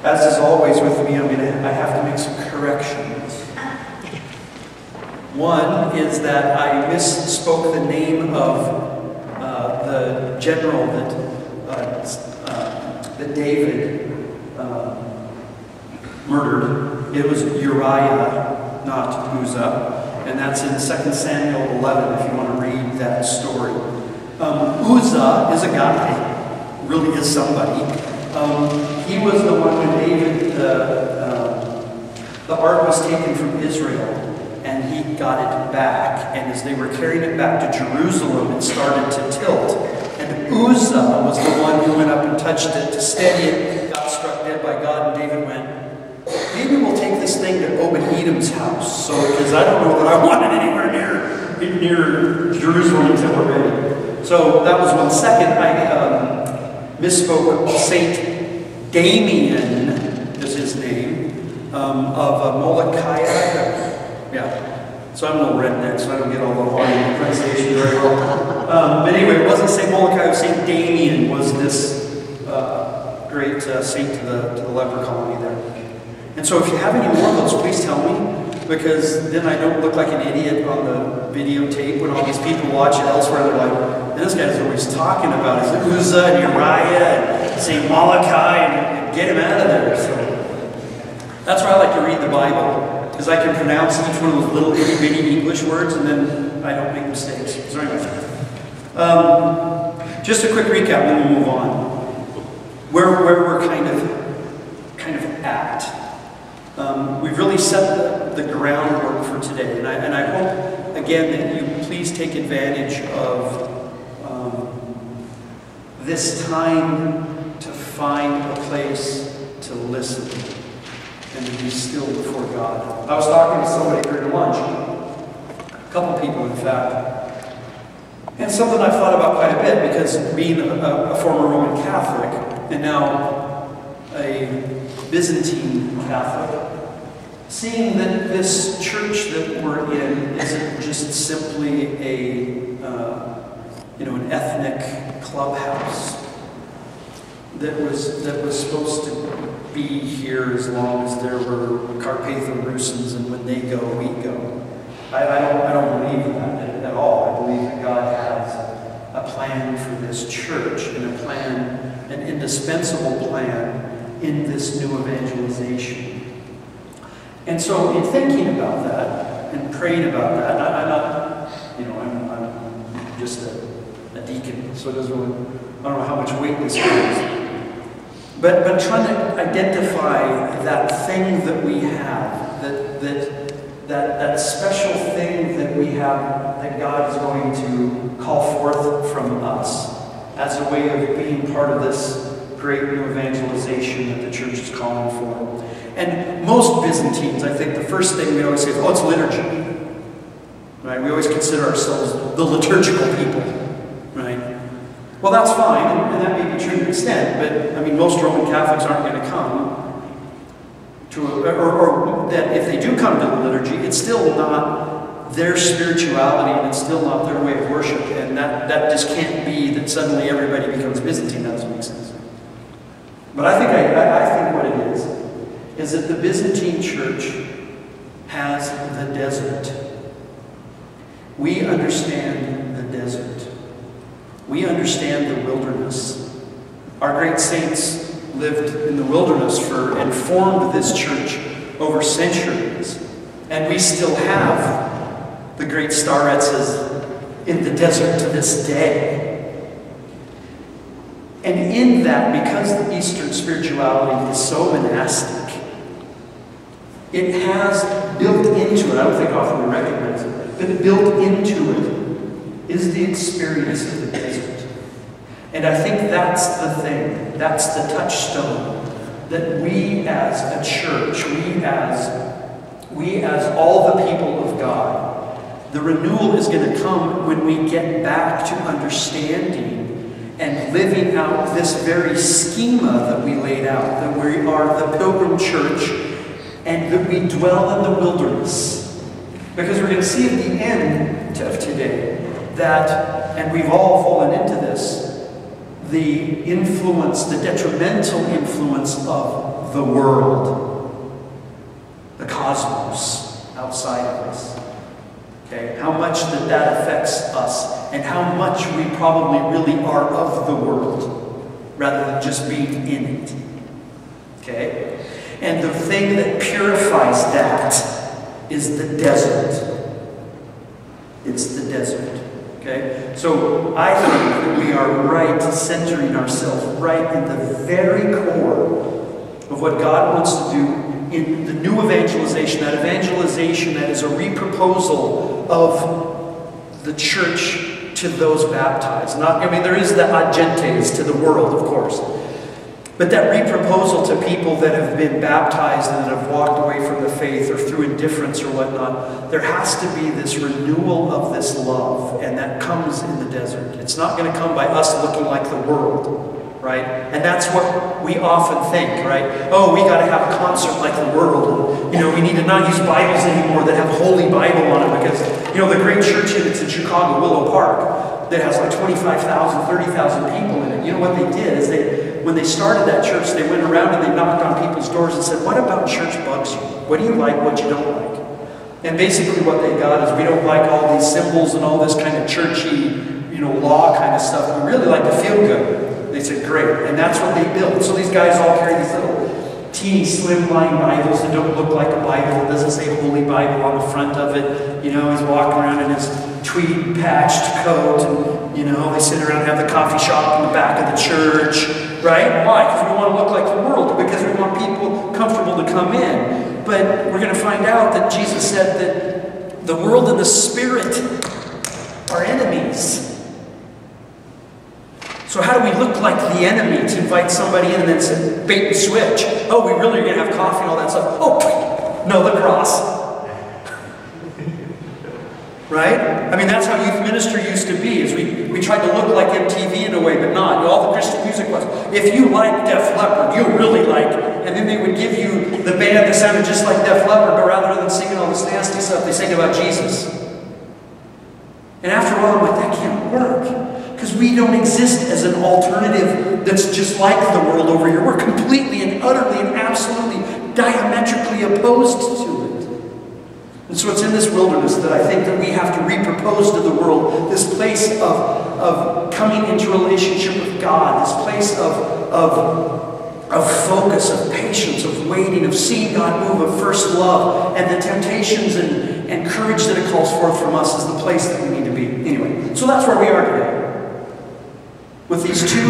As is always with me, I have to make some corrections. One is that I misspoke the name of the general that David murdered. It was Uriah, not Uzzah, and that's in 2 Samuel 11 if you want to read that story. Uzzah is a guy, really is somebody. He was the one when David, the ark was taken from Israel, and he got it back. And as they were carrying it back to Jerusalem, it started to tilt. And Uzzah was the one who went up and touched it to steady it, got struck dead by God, and David went, maybe we'll take this thing to Obed-Edom's house, because I don't know that I want it anywhere near Jerusalem until we're ready. So that was one. Second, I misspoke. Saint Damien is his name, of Molokai. Yeah. So I'm a little redneck, so I don't get all the hard pronunciation very well. But anyway, it wasn't Saint Molokai, it was Saint Damien was this great saint to the leper colony there. And so if you have any more of those, please tell me, because then I don't look like an idiot on the videotape when all these people watch it elsewhere. They're like, this guy's always talking about it. Uzzah and Uriah and St. Molokai, and get him out of there. So that's why I like to read the Bible, because I can pronounce each one of those little itty-bitty English words, and then I don't make mistakes. So anyway, just a quick recap, then we'll move on. Where we're kind of at. We've really set the groundwork for today, and I hope, again, that you please take advantage of this time to find a place to listen and to be still before God. I was talking to somebody during lunch, a couple people in fact, and something I've thought about quite a bit, because being a former Roman Catholic and now a Byzantine Catholic, seeing that this church that we're in isn't just simply an ethnic clubhouse that was supposed to be here as long as there were Carpatho-Rusins, and when they go, we go. I don't believe that at all. I believe that God has a plan for this church, and an indispensable plan in this new evangelization. And so in thinking about that and praying about that, I'm just a deacon, so it doesn't really, I don't know how much weight this carries. But trying to identify that thing that we have, that special thing that we have that God is going to call forth from us as a way of being part of this great new evangelization that the church is calling for. And most Byzantines, I think the first thing we always say is, oh, it's liturgy. Right? We always consider ourselves the liturgical people. Right? Well, that's fine, and that may be true to an extent, but I mean, most Roman Catholics aren't going to come to, or that if they do come to the liturgy, it's still not their spirituality, and it's still not their way of worship, and that just can't be that suddenly everybody becomes Byzantine. That doesn't make sense. But I think what it is that the Byzantine church has the desert. We understand the desert. We understand the wilderness. Our great saints lived in the wilderness and formed this church over centuries. And we still have the great starettes in the desert to this day. And in that, because the Eastern spirituality is so monastic, it has built into it, I don't think often we recognize it, but built into it is the experience of the desert. And I think that's the thing, that's the touchstone, that we as a church, we as all the people of God, the renewal is going to come when we get back to understanding and living out this very schema that we laid out, that we are the pilgrim church and that we dwell in the wilderness. Because we're going to see at the end of today that, and we've all fallen into this, the influence, the detrimental influence of the world, the cosmos outside of us. Okay? How much that affects us, and how much we probably really are of the world, rather than just being in it. Okay? And the thing that purifies that is the desert. It's the desert. Okay? So I think that we are right centering ourselves right in the very core of what God wants to do in the new evangelization, that evangelization that is a reproposal of the church to those baptized. There is the ad gentes, to the world, of course. But that reproposal to people that have been baptized and that have walked away from the faith or through indifference or whatnot, there has to be this renewal of this love, and that comes in the desert. It's not going to come by us looking like the world, right? And that's what we often think, right? Oh, we got to have a concert like the world. And, we need to not use Bibles anymore that have Holy Bible on it, because, the great church that's in Chicago, Willow Park, that has like 25,000, 30,000 people in it. What they did is when they started that church, they went around and they knocked on people's doors and said, what about church bugs you? What do you like, what you don't like? And basically what they got is, we don't like all these symbols and all this kind of churchy, law kind of stuff. We really like to feel good. They said, great. And that's what they built. So these guys all carry these little teeny slimline Bibles that don't look like a Bible. It doesn't say Holy Bible on the front of it. He's walking around in his tweed patched coat, and they sit around and have the coffee shop in the back of the church, right? Why? Because we want to look like the world, because we want people comfortable to come in. But we're going to find out that Jesus said that the world and the spirit are enemies. So how do we look like the enemy to invite somebody in and then say, bait and switch? Oh, we really are going to have coffee and all that stuff. Oh, no, the cross. Right? That's how youth ministry used to be, is we tried to look like MTV in a way, but not. All the Christian music was, if you like Def Leppard, you'll really like it. And then they would give you the band that sounded just like Def Leppard, but rather than singing all this nasty stuff, they sang about Jesus. And after a while, I'm like, that can't work. Because we don't exist as an alternative that's just like the world over here. We're completely and utterly and absolutely diametrically opposed to it. And so it's in this wilderness that I think that we have to repropose to the world this place of coming into relationship with God, this place of focus, of patience, of waiting, of seeing God move, of first love, and the temptations and courage that it calls forth from us is the place that we need to be. Anyway, so that's where we are today. With these two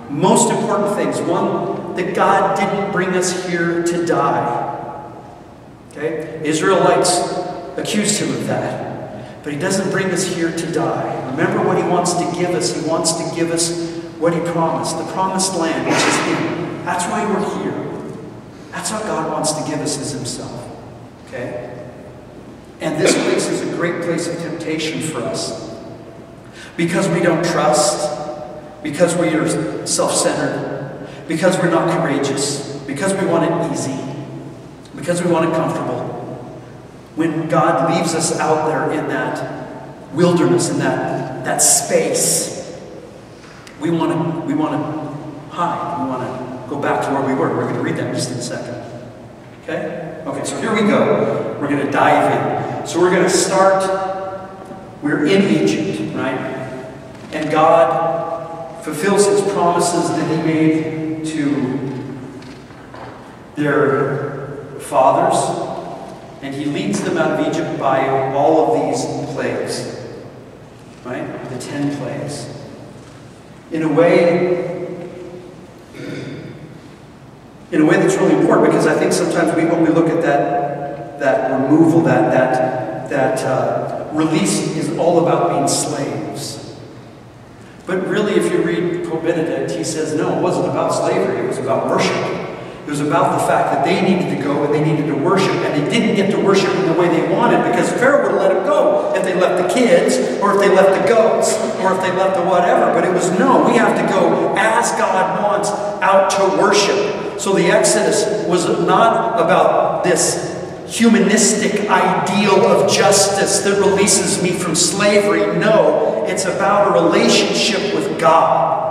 most important things. One, that God didn't bring us here to die. Okay? Israelites accused him of that. But he doesn't bring us here to die. Remember what he wants to give us. He wants to give us what he promised. The promised land, which is him. That's why we're here. That's what God wants to give us, is himself. Okay? And this place is a great place of temptation for us. Because we don't trust. Because we are self-centered. Because we're not courageous. Because we want it easy. Because we want it comfortable. When God leaves us out there in that wilderness, in that space, we want to hide. We want to go back to where we were. We're going to read that in just in a second. Okay? Okay, so here we go. We're going to dive in. So we're going to start, we're in Egypt, right? And God fulfills his promises that he made to their fathers, and he leads them out of Egypt by all of these plagues, right? The 10 plagues. In a way that's really important, because I think sometimes when we look at that removal, that release is all about being slaves. But really, if you read Pope Benedict, he says, no, it wasn't about slavery, it was about worship. It was about the fact that they needed to go and they needed to worship, and they didn't get to worship in the way they wanted, because Pharaoh would have let them go if they left the kids, or if they left the goats, or if they left the whatever. But it was, no, we have to go as God wants, out to worship. So the Exodus was not about this humanistic ideal of justice that releases me from slavery. No, it's about a relationship with God.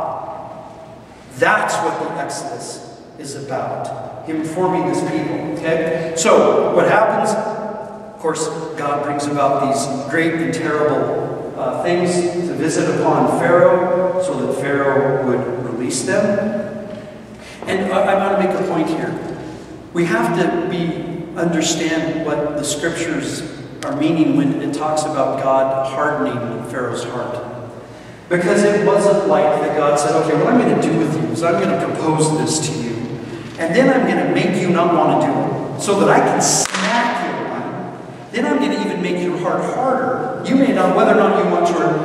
That's what the Exodus is about. Him forming this people, okay? So, what happens? Of course, God brings about these great and terrible things to visit upon Pharaoh so that Pharaoh would release them. And I want to make a point here. We have to understand what the scriptures are meaning when it talks about God hardening Pharaoh's heart. Because it wasn't like that God said, okay, what I'm going to do with you is I'm going to propose this to you. And then I'm going to make you not want to do it so that I can smack you on. Then I'm going to even make your heart harder. You may not, whether or not you want to, or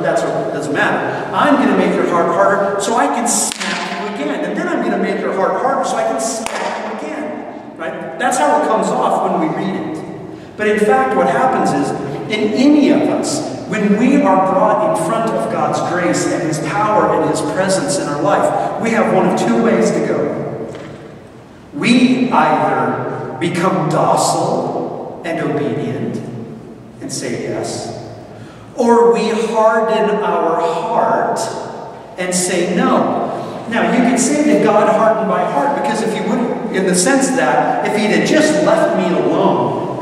doesn't matter. I'm going to make your heart harder so I can smack you again. And then I'm going to make your heart harder so I can smack you again. Right? That's how it comes off when we read it. But in fact, what happens is, in any of us, when we are brought in front of God's grace and His power and His presence in our life, we have one of two ways to go. We either become docile and obedient and say yes, or we harden our heart and say no. Now, you can say that God hardened my heart, because if you would, in the sense that if He'd had just left me alone,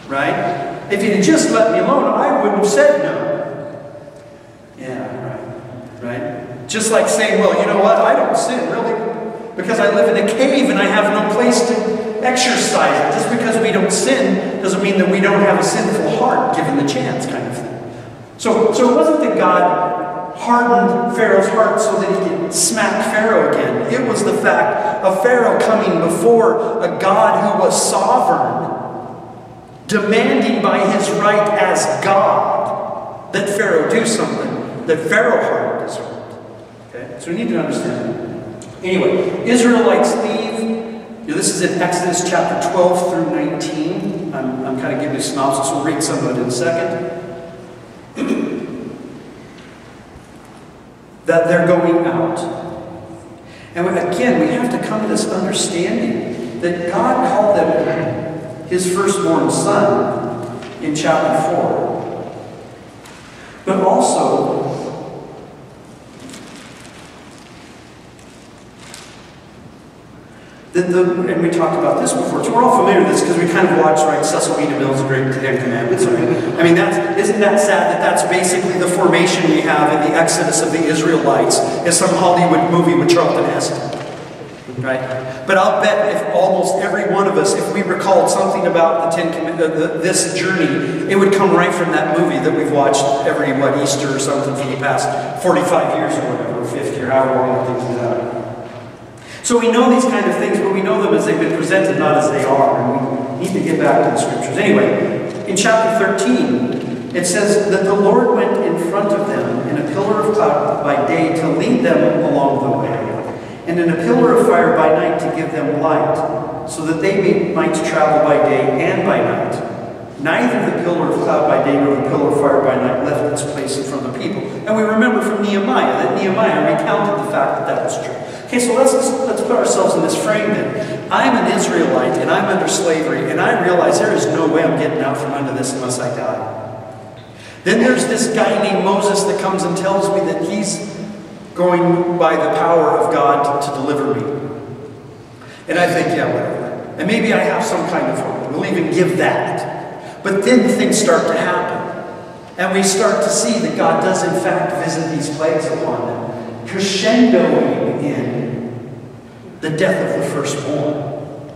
right? If He'd have just let me alone, I wouldn't have said no. Yeah, right. Just like saying, well, you know what? I don't sin, really, because I live in a cave and I have no place to exercise it. Just because we don't sin doesn't mean that we don't have a sinful heart, given the chance, kind of thing. So it wasn't that God hardened Pharaoh's heart so that he could smack Pharaoh again. It was the fact of Pharaoh coming before a God who was sovereign, demanding by his right as God that Pharaoh do something, that Pharaoh hardened his heart. Okay? So we need to understand that. Anyway, Israelites leave. This is in Exodus chapter 12 through 19. I'm kind of giving you a synopsis. We'll read some of it in a second. That they're going out. And again, we have to come to this understanding that God called them His firstborn son in chapter 4. But also, and we talked about this before, so we're all familiar with this because we kind of watched, right, Cecil B. DeMille's Great Ten Commandments. Right? I mean, isn't that sad that that's basically the formation we have in the Exodus of the Israelites, is some Hollywood movie with Charlton Heston. Right? But I'll bet if almost every one of us, if we recalled something about this journey, it would come right from that movie that we've watched every, Easter or something for the past 45 years or whatever, or 50 or however long things have been. So we know these kind of things, but we know them as they've been presented, not as they are. And we need to get back to the scriptures. Anyway, in chapter 13, it says that the Lord went in front of them in a pillar of cloud by day to lead them along the way, and in a pillar of fire by night to give them light, so that they might travel by day and by night. Neither the pillar of cloud by day nor the pillar of fire by night left its place in front of the people. And we remember from Nehemiah that Nehemiah recounted the fact that that was true. Okay, so let's put ourselves in this frame then. I'm an Israelite and I'm under slavery, and I realize there is no way I'm getting out from under this unless I die. Then there's this guy named Moses that comes and tells me that he's going by the power of God to deliver me. And I think, yeah, whatever. And maybe I have some kind of hope. We'll even give that. But then things start to happen. And we start to see that God does in fact visit these plagues upon them, crescendoing in the death of the firstborn.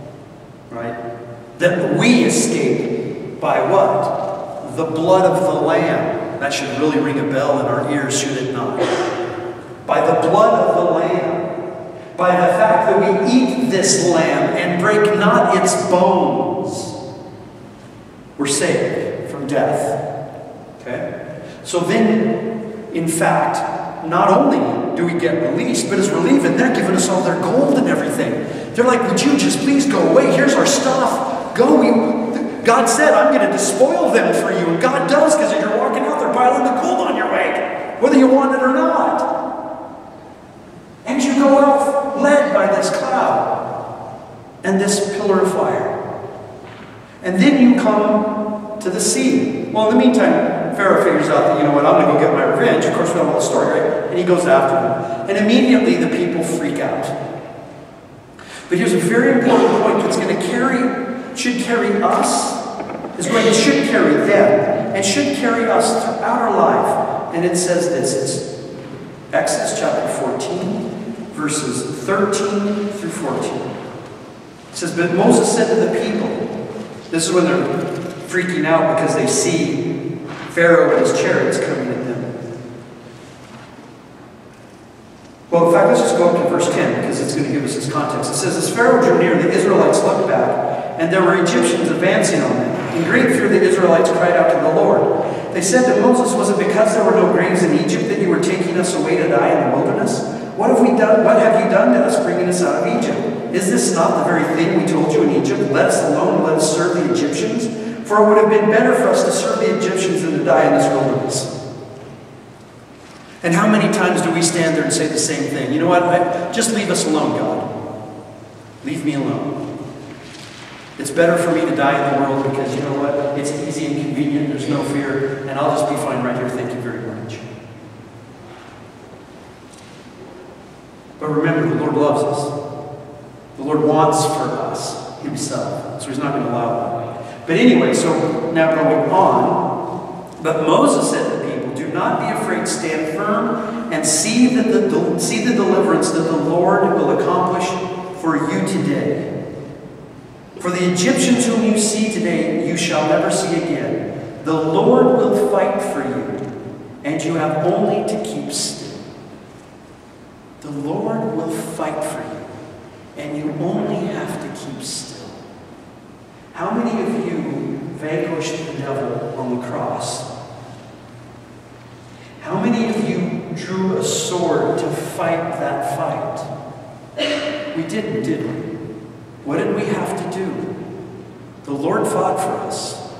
Right? That we escape by what? The blood of the Lamb. That should really ring a bell in our ears, should it not? By the blood of the Lamb. By the fact that we eat this lamb and break not its bones, we're saved from death. Okay? So then, in fact, not only do we get released, but as we're leaving, they're giving us all their gold and everything. They're like, would you just please go away? Here's our stuff. Go. God said, I'm going to despoil them for you. And God does, because as you're walking out, they're piling the gold on your way, whether you want it or not. And you go out led by this cloud and this pillar of fire. And then you come to the sea. Well, in the meantime, Pharaoh figures out that, you know what, I'm going to go get my revenge. Of course, we don't know the story, right? And he goes after them. And immediately the people freak out. But here's a very important point that's going to should carry us, should carry them, and should carry us throughout our life. And it says this, it's Exodus chapter 14, verses 13 through 14. It says, but Moses said to the people, this is when they're freaking out because they see Pharaoh and his chariots coming at them. Well, in fact, let's just go up to verse 10 because it's going to give us this context. It says, as Pharaoh drew near, the Israelites looked back, and there were Egyptians advancing on them. In great fear, the Israelites cried out to the Lord. They said to Moses, was it because there were no graves in Egypt that you were taking us away to die in the wilderness? What have we done? What have you done to us, bringing us out of Egypt? Is this not the very thing we told you in Egypt? Let us alone and let us serve the Egyptians? For it would have been better for us to serve the Egyptians than to die in this wilderness. And how many times do we stand there and say the same thing? You know what? Just leave us alone, God. Leave me alone. It's better for me to die in the world because, you know what? It's easy and convenient. There's no fear. And I'll just be fine right here. Thank you very much. But remember, the Lord loves us. The Lord wants for us himself. So he's not going to allow that. But anyway, so now going on. But Moses said to the people, do not be afraid, stand firm, and see the deliverance that the Lord will accomplish for you today. For the Egyptians whom you see today, you shall never see again. The Lord will fight for you, and you have only to keep still. The Lord will fight for you, and you only have to keep still. How many of you vanquished the devil on the cross? How many of you drew a sword to fight that fight? We didn't, did we? What did we have to do? The Lord fought for us.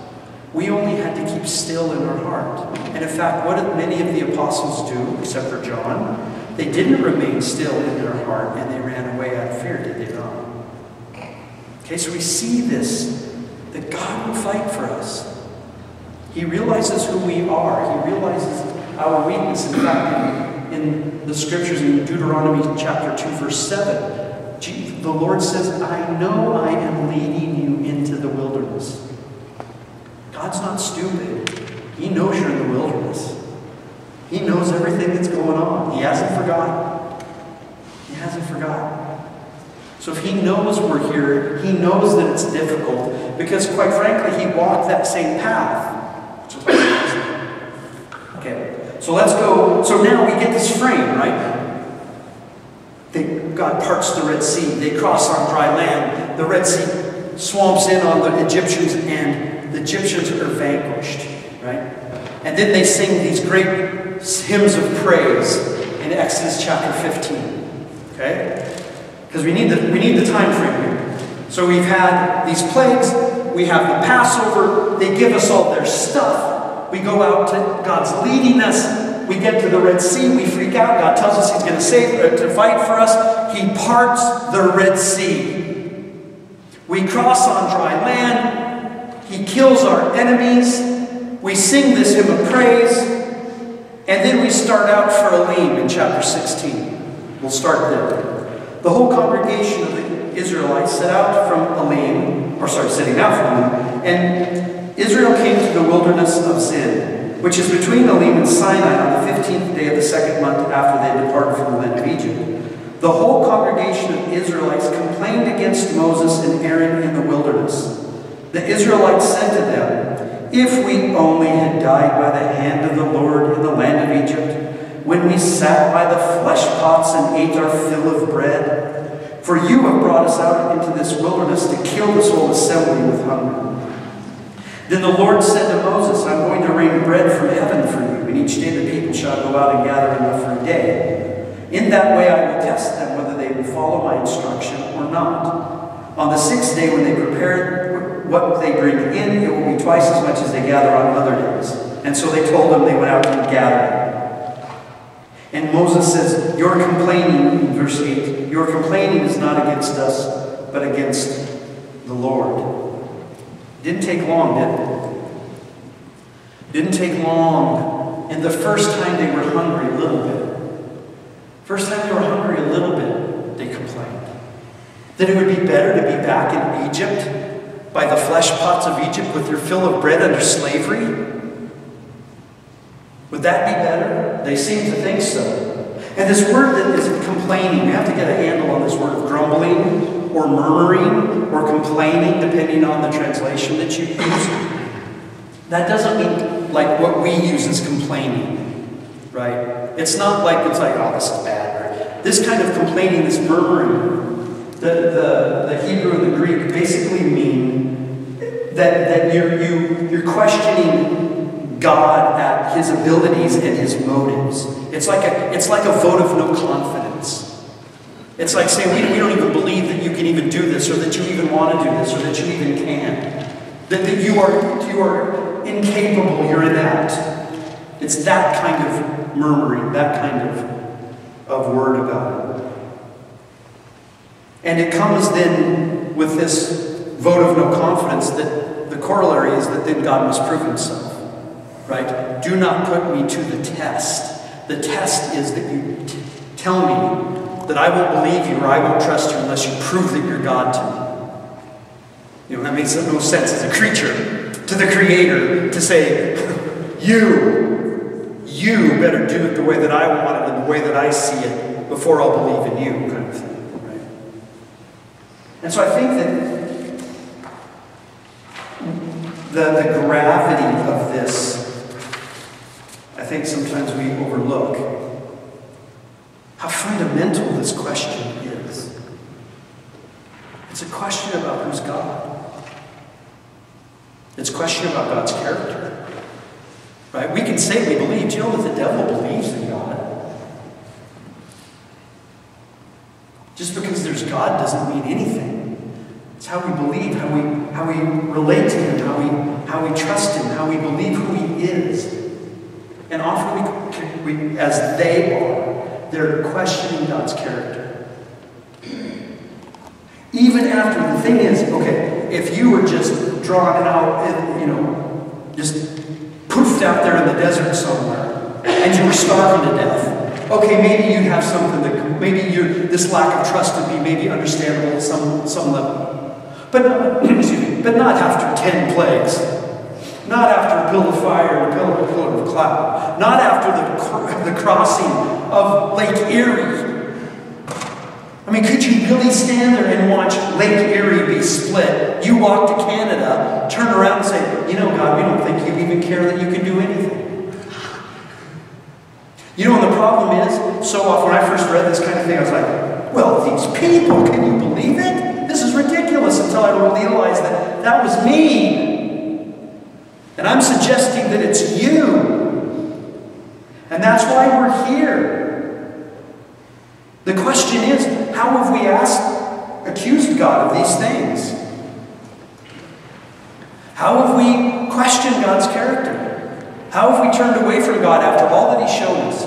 We only had to keep still in our heart. And in fact, what did many of the apostles do, except for John? They didn't remain still in their heart, and they ran away out of fear, did they not? Okay, so we see this, that God will fight for us. He realizes who we are. He realizes our weakness. In fact, in the scriptures in Deuteronomy chapter 2, verse 7, the Lord says, I know I am leading you into the wilderness. God's not stupid. He knows you're in the wilderness. He knows everything that's going on. He hasn't forgotten. He hasn't forgotten. So if he knows we're here, he knows that it's difficult because, quite frankly, he walked that same path. Okay, so let's go. So now we get this frame, right? God parts the Red Sea. They cross on dry land. The Red Sea swamps in on the Egyptians, and the Egyptians are vanquished, right? And then they sing these great hymns of praise in Exodus chapter 15, okay? Because we need the time frame here. So we've had these plagues. We have the Passover. They give us all their stuff. We go out to God's leading us. We get to the Red Sea, we freak out. God tells us he's going to fight for us. He parts the Red Sea. We cross on dry land. He kills our enemies. We sing this hymn of praise. And then we start out for Elim in chapter 16. We'll start there. The whole congregation of the Israelites setting out from Elim, and Israel came to the wilderness of Zin, which is between Elim and Sinai, on the 15th day of the second month after they had departed from the land of Egypt. The whole congregation of Israelites complained against Moses and Aaron in the wilderness. The Israelites said to them, if we only had died by the hand of the Lord in the land of Egypt, when we sat by the flesh pots and ate our fill of bread. For you have brought us out into this wilderness to kill this whole assembly with hunger. Then the Lord said to Moses, I'm going to rain bread from heaven for you, and each day the people shall go out and gather enough for a day. In that way I will test them whether they will follow my instruction or not. On the sixth day, when they prepare what they bring in, it will be twice as much as they gather on other days. And so they told them they went out and gathered. And Moses says, your complaining, in verse 8, your complaining is not against us, but against the Lord. Didn't take long, did it? Didn't take long. And the first time they were hungry a little bit. First time they were hungry a little bit, they complained. That it would be better to be back in Egypt, by the flesh pots of Egypt with your fill of bread under slavery? Would that be better? They seem to think so. And this word that is complaining, we have to get a handle on this word of grumbling, or murmuring, or complaining, depending on the translation that you use. That doesn't mean like what we use as complaining, right? It's not like, oh, this is bad, right? This kind of complaining, this murmuring, the Hebrew and the Greek basically mean that you're questioning God at his abilities and his motives. It's like a vote of no confidence. It's like saying, we don't even believe that you can even do this, or that you even want to do this, or that you even can. That you are incapable, you're inept. It's that kind of murmuring, that kind of word about it. And it comes then with this vote of no confidence that the corollary is that then God must prove himself. Right? Do not put me to the test. The test is that you tell me that I won't believe you or I won't trust you unless you prove that you're God to me. You know, that makes no sense as a creature to the Creator to say, you better do it the way that I want it and the way that I see it before I'll believe in you, kind of thing. Right? And so I think that the gravity of this, I think sometimes we overlook how fundamental this question is. It's a question about who's God. It's a question about God's character. Right? We can say we believe. Do you know that the devil believes in God? Just because there's God doesn't mean anything. It's how we believe, how we relate to him, how we trust him, how we believe who he is. And often we as they are, they're questioning God's character. Even after, the thing is, okay, if you were just drawn out, just poofed out there in the desert somewhere, and you were starving to death, okay, maybe you'd have something that, maybe this lack of trust would be maybe understandable at some level. But not after 10 plagues. Not after a pillar of fire and a pillar of cloud. Not after the crossing of Lake Erie. I mean, could you really stand there and watch Lake Erie be split? You walk to Canada, turn around and say, God, we don't think you even care that you can do anything. You know what the problem is? So often when I first read this kind of thing, I was like, well, these people, can you believe it? This is ridiculous, until I realized that was me. And I'm suggesting that it's you. And that's why we're here. The question is, how have we accused God of these things? How have we questioned God's character? How have we turned away from God after all that he's shown us?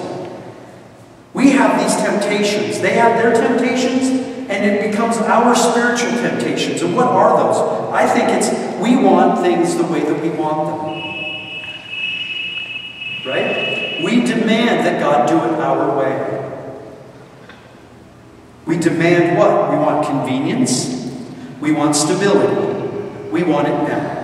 We have these temptations. They have their temptations, and it becomes our spiritual temptations. And what are those? I think it's we want things the way that we want them. Right? We demand that God do it our way. We demand what? We want convenience. We want stability. We want it now.